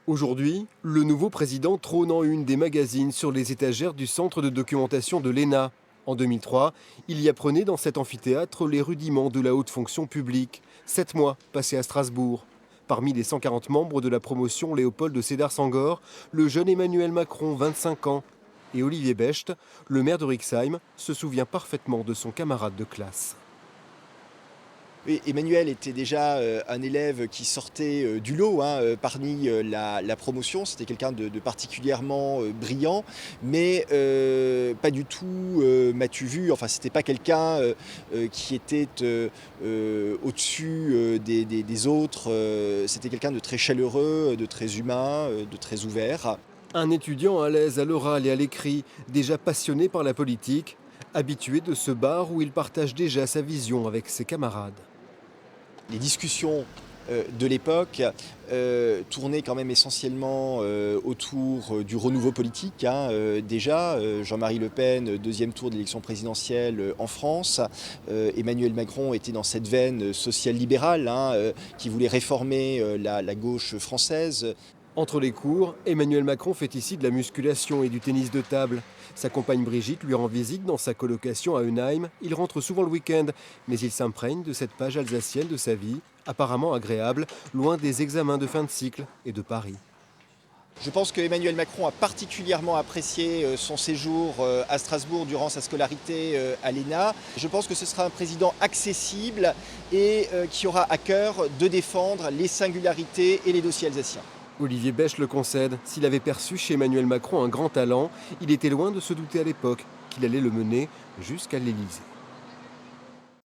Aujourd'hui, le nouveau président trône en une des magazines sur les étagères du centre de documentation de l'ENA. En 2003, il y apprenait dans cet amphithéâtre les rudiments de la haute fonction publique. 7 mois passés à Strasbourg. Parmi les 140 membres de la promotion Léopold de Sédar Senghor, le jeune Emmanuel Macron, 25 ans. Et Olivier Becht, le maire de Rixheim, se souvient parfaitement de son camarade de classe. Oui, Emmanuel était déjà un élève qui sortait du lot parmi la promotion. C'était quelqu'un de particulièrement brillant, mais pas du tout m'as-tu vu. Enfin, c'était pas quelqu'un qui était au-dessus des autres. C'était quelqu'un de très chaleureux, de très humain, de très ouvert. Un étudiant à l'aise à l'oral et à l'écrit, déjà passionné par la politique, habitué de ce bar où il partage déjà sa vision avec ses camarades. Les discussions de l'époque tournaient quand même essentiellement autour du renouveau politique. Déjà, Jean-Marie Le Pen, deuxième tour de l'élection présidentielle en France. Emmanuel Macron était dans cette veine social-libérale qui voulait réformer la gauche française. Entre les cours, Emmanuel Macron fait ici de la musculation et du tennis de table. Sa compagne Brigitte lui rend visite dans sa colocation à Eunheim. Il rentre souvent le week-end, mais il s'imprègne de cette page alsacienne de sa vie, apparemment agréable, loin des examens de fin de cycle et de Paris. Je pense que Emmanuel Macron a particulièrement apprécié son séjour à Strasbourg durant sa scolarité à l'ENA. Je pense que ce sera un président accessible et qui aura à cœur de défendre les singularités et les dossiers alsaciens. Olivier Becht le concède. S'il avait perçu chez Emmanuel Macron un grand talent, il était loin de se douter à l'époque qu'il allait le mener jusqu'à l'Élysée.